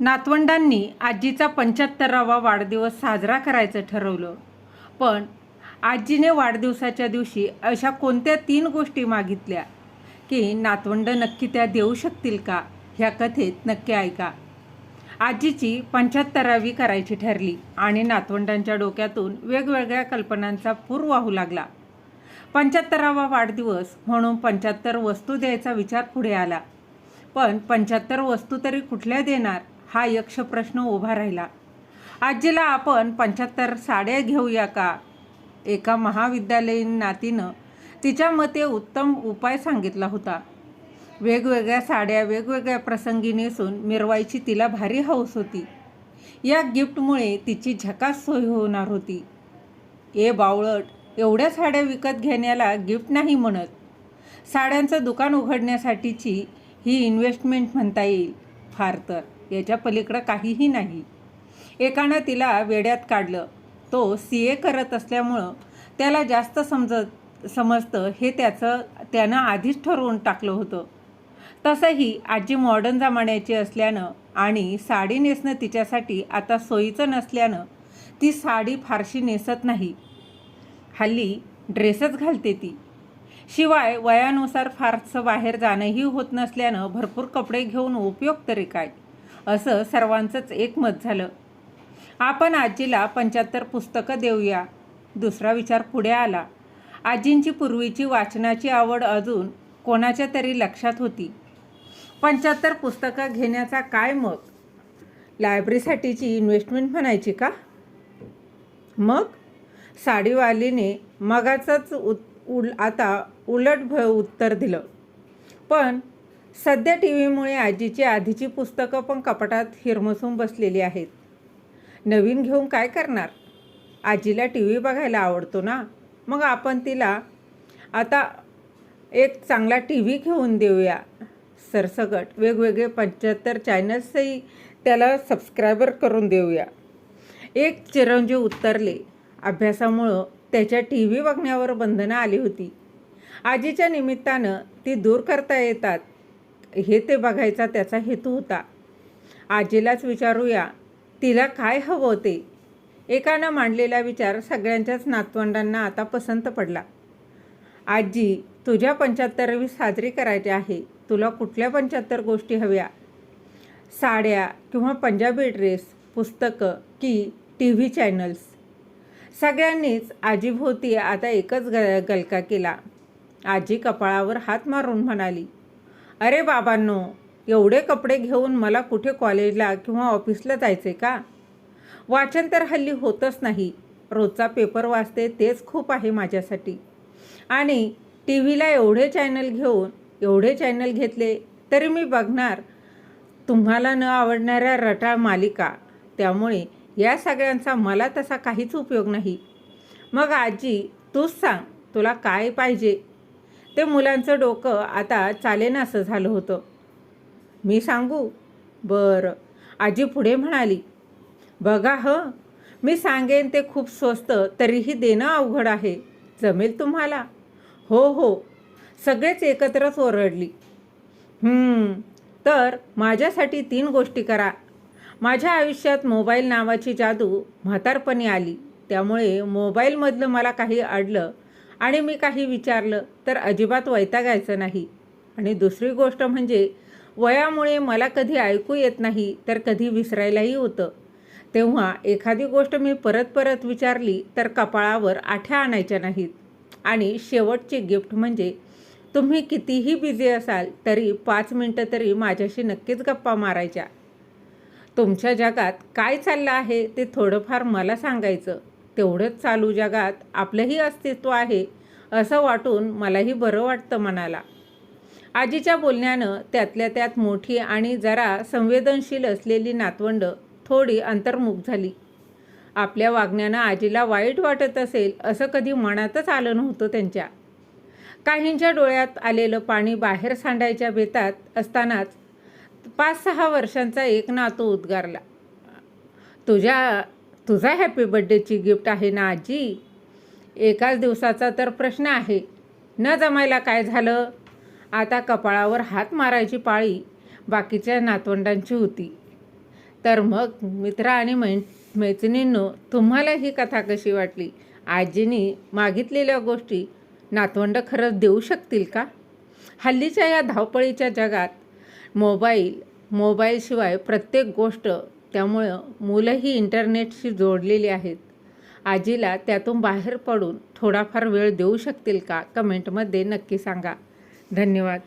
नातवंडांनी आजीचा 75वा वाढदिवस साजरा करायचं ठरवलं. पण आजीने वाढदिवसाच्या दिवशी अशा कोणत्या 3 गोष्टी मागितल्या की नातवंड नक्की त्या देऊ शकतील का? ह्या कथेत नक्की ऐका. आजीची 75वी करायची ठरली आणि नातवंडांच्या डोक्यातून वेगवेगळ्या कल्पनांचा पूर वाहू लागला. 75वा वाढदिवस म्हणून 75 वस्तू द्यायचा विचार पुढे आला. पण 75 वस्तू तरी कुठल्या देणार हा यक्ष प्रश्न उभा राहिला. आजीला आपण 75 साड्या घेऊया का? एका महाविद्यालयीन नातीनं तिच्या मते उत्तम उपाय सांगितला होता. वेगवेगळ्या साड्या वेगवेगळ्या प्रसंगी नेसून मिरवायची तिला भारी हौस होती. या गिफ्टमुळे तिची झकास सोय होणार होती. ए बावळट, एवढ्या साड्या विकत घेण्याला गिफ्ट नाही म्हणत. साड्यांचं दुकान उघडण्यासाठीची ही इन्व्हेस्टमेंट म्हणता येईल. फार तर याच्या पलीकडं काहीही नाही. एकानं तिला वेड्यात काढलं. तो CA करत असल्यामुळं त्याला जास्त समजतं हे त्यानं आधीच ठरवून टाकलं होतं. तसंही आजी मॉडर्न जमान्याची असल्यानं आणि साडी नेसणं तिच्यासाठी आता सोयीचं नसल्यानं ती साडी फारशी नेसत नाही. हल्ली ड्रेसच घालते ती. शिवाय वयानुसार फारसं बाहेर जाणंही होत नसल्यानं भरपूर कपडे घेऊन उपयोग तरी काय, असं सर्वांचंच एकमत झालं. आपण आजीला 75 पुस्तकं देऊया. दुसरा विचार पुढे आला. आजींची पूर्वीची वाचनाची आवड अजून कोणाच्या तरी लक्षात होती. 75 पुस्तकं घेण्याचा काय मग? लायब्ररीसाठीची इन्व्हेस्टमेंट म्हणायची का? मग साडीवालीने मगाचंच आता उलट उत्तर दिलं. पण सध्या TV मुळे आजीची आधीची पुस्तकं पण कपाटात हिरमसून बसलेली आहेत. नवीन घेऊन काय करणार? आजीला TV बघायला आवडतो ना. मग आपण तिला आता एक चांगला TV घेऊन देऊया. सरसकट वेगवेगळे 75 चॅनल्सही त्याला सबस्क्रायबर करून देऊया. एक चिरंजीव उत्तरले. अभ्यासामुळं त्याच्या TV बघण्यावर बंधनं आली होती. आजीच्या निमित्तानं ती दूर करता येतात हे ते बघायचा त्याचा हेतू होता. आजीलाच विचारूया तिला काय हवं होते. एकानं मांडलेला विचार सगळ्यांच्याच नातवंडांना आता पसंत पडला. आजी, तुझ्या 75वी साजरी करायची आहे. तुला कुठल्या 75 गोष्टी हव्या? साड्या किंवा पंजाबी ड्रेस, पुस्तकं की TV चॅनल्स? सगळ्यांनीच आजीभोवती आता एकच गलका केला. आजी कपाळावर हात मारून म्हणाली, अरे बाबांनो, एवढे कपडे घेऊन मला कुठे कॉलेजला किंवा ऑफिसला जायचे का? वाचन तर हल्ली होतच नाही. रोजचा पेपर वाचते तेच खूप आहे माझ्यासाठी. आणि TVला एवढे चॅनल घेतले तरी मी बघणार तुम्हाला न आवडणाऱ्या रटाळ मालिका. त्यामुळे या सगळ्यांचा मला तसा काहीच उपयोग नाही. मग आजी, तूच सांग तुला काय पाहिजे? ते मुलांचं डोकं आता चालेनासं झालं होतं. मी सांगू? बरं. आजी पुढे म्हणाली, बघा मी सांगेन ते खूप स्वस्त, तरीही देणं अवघड आहे. जमेल तुम्हाला? हो. सगळेच एकत्रच ओरडली. तर माझ्यासाठी 3 गोष्टी करा. माझ्या आयुष्यात मोबाईल नावाची जादू म्हातारपणी आली. त्यामुळे मोबाईलमधलं मला काही अडलं आणि मी काही विचारलं तर अजिबात वैतागायचं नाही. आणि दुसरी गोष्ट म्हणजे वयामुळे मला कधी ऐकू येत नाही तर कधी विसरायलाही होतं. तेव्हा एखादी गोष्ट मी परत विचारली तर कपाळावर आठ्या आणायच्या नाहीत. आणि शेवटची गिफ्ट म्हणजे तुम्ही कितीही बिझी असाल तरी 5 मिनटं तरी माझ्याशी नक्कीच गप्पा मारायच्या. तुमच्या जगात काय चाललं आहे ते थोडंफार मला सांगायचं. तेवढंच चालू जगात आपलंही अस्तित्व आहे असं वाटून मलाही बरं वाटतं मनाला. आजीच्या बोलण्यानं त्यातल्या त्यात मोठी आणि जरा संवेदनशील असलेली नातवंड थोडी अंतर्मुख झाली. आपल्या वागण्यानं आजीला वाईट वाटत असेल असं कधी मनातच आलं नव्हतं त्यांच्या. काहींच्या डोळ्यात आलेलं पाणी बाहेर सांडायच्या बेतात असतानाच 5-6 वर्षांचा एक नातू उद्गारला, तुझा हॅपी बर्थडेची गिफ्ट आहे ना आजी? एकाच दिवसाचा तर प्रश्न आहे. न जमायला काय झालं? आता कपाळावर हात मारायची पाळी बाकीच्या नातवंडांची होती. तर मग मित्र आणि मैत्रिणींनो, तुम्हाला ही कथा कशी वाटली? आजीने मागितलेल्या गोष्टी नातवंड खरंच देऊ शकतील का? हल्लीच्या या धावपळीच्या जगात मोबाईलशिवाय प्रत्येक गोष्ट, त्यामुळं मुलंही इंटरनेटशी जोडलेली आहेत. आजीला त्यातून बाहेर पडून थोडाफार वेळ देऊ शकतील का? कमेंटमध्ये नक्की सांगा. धन्यवाद.